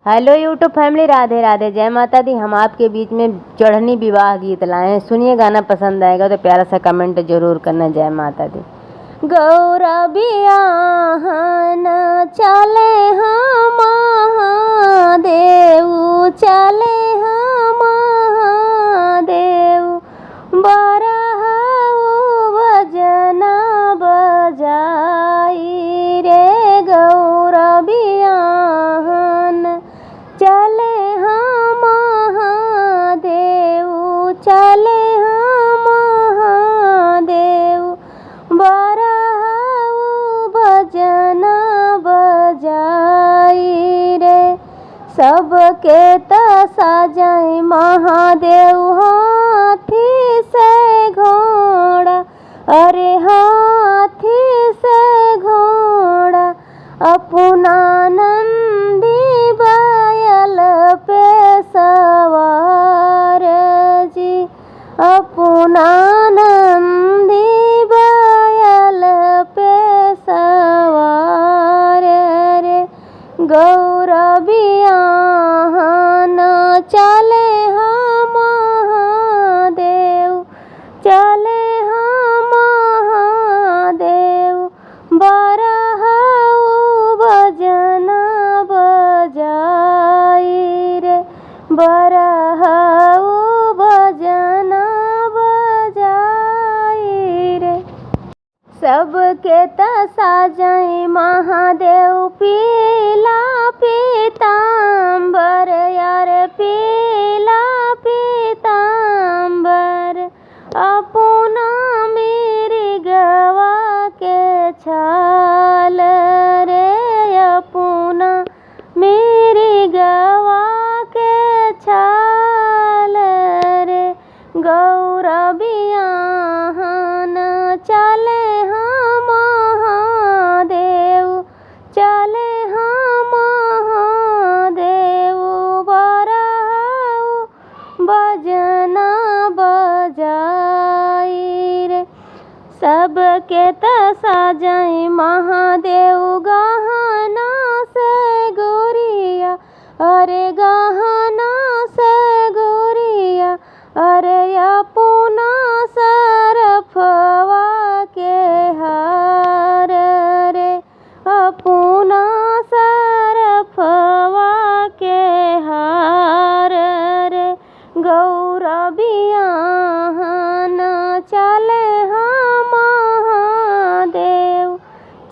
Hello YouTube family, Radhe Radhe, जय माता दी। हम आपके बीच में चढ़नी विवाह गीत लाए हैं। सुनिए, गाना पसंद आएगा तो प्यारा सा कमेंट जरूर करना। जय माता दी। गौरा बियाहन चले हम महादेव, चले हम महादेव, बरहु भजना बजाई रे। गौरा बियाहन चले हम महादेव, चले हम महादेव, बरहु भजना बजाई रे। सबके सजाई महादेव हाथी से घोड़ा, अरे हाथी से घोड़ा, अपना नंदी बैल पे सवार जी, अपना नंदी बैल पे सवार रे। गौरा बियाहन चले हम महादेव, चले हम महादेव, बरहु भजना बजाई रे, बरहु भजना बजाई रे। सबके सजाई महादेव पीला पीताम्बर, यार पीला पीताम्बर, अपना मृगवा के छाल रे, अपना मृगवा के छाल रे। गौरा बियाहन चले हम महादेव, चले हम महादेव, बरहु भजना बजाई रे। सबके सजाई महादेव गहना से गोरिया, अरे गहना से गोरिया, अरे अपना सरफवा के हार रे, अपना सरफवा के हार रे। गौरा बियाहन चले हम महादेव,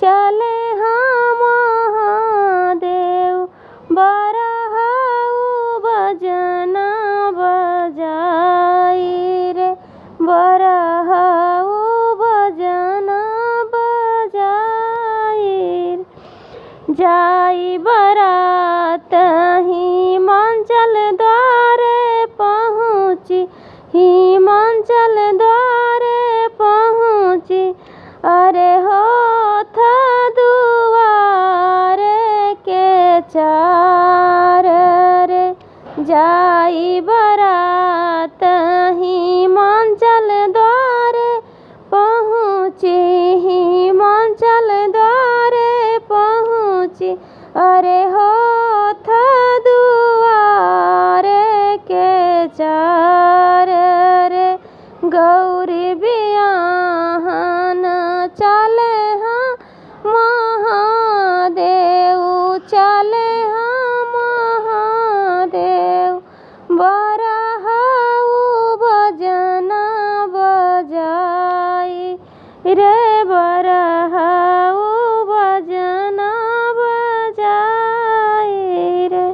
चले हम महादेव, बरहु भजना बजाई रे, बरहु भजना बजाई रे। जाई बरात हिमांचल द्वारे पहुँची, हिमांचल द्वारे पहुँची, अरे होठ दुआरे के चार रे। जाई बरात हिमांचल द्वारे पहुँची, हिमांचल द्वारे पहुँची, अरे होठ दुआरे के चार रे। गौरी बियाहन चले हम महादेव, चले हम महादेव, बरहु भजना बजाई रे, बरहु भजना बजाई रे।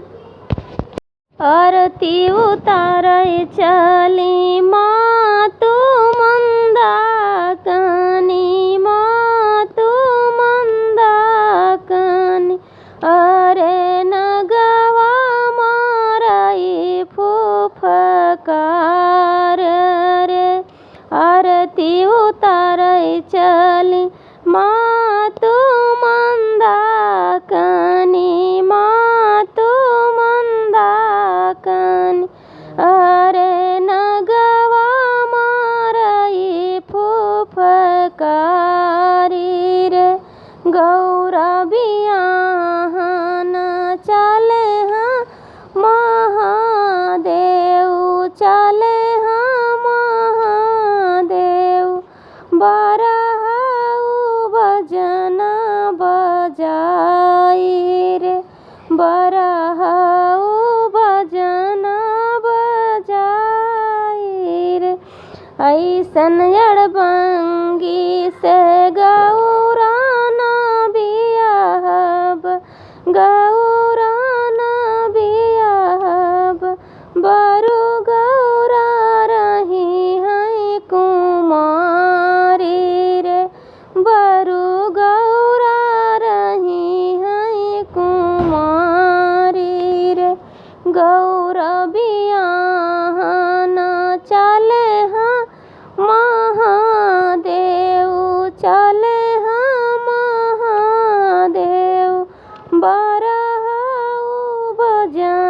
आरती उतारै चली मातु मंदाकिनी, मातु मंदाकिनी, अरे नगवा मारई फुफकार रे। आरती उतारै चली मातु मंदाकिनी, मातु मंदाकिनी, अरे नगवा बरहऊ भजना बजाई रे ऐसन अड़बंगी से गौराना बियाहब गौराना बियाहब बरु गौरा रही हैं कुमारी रे बरु गौरा रही हैं कुमारी रे गौरा बियाहन चले हाँ महादेव चले हाँ महादेव बरहऊ भजन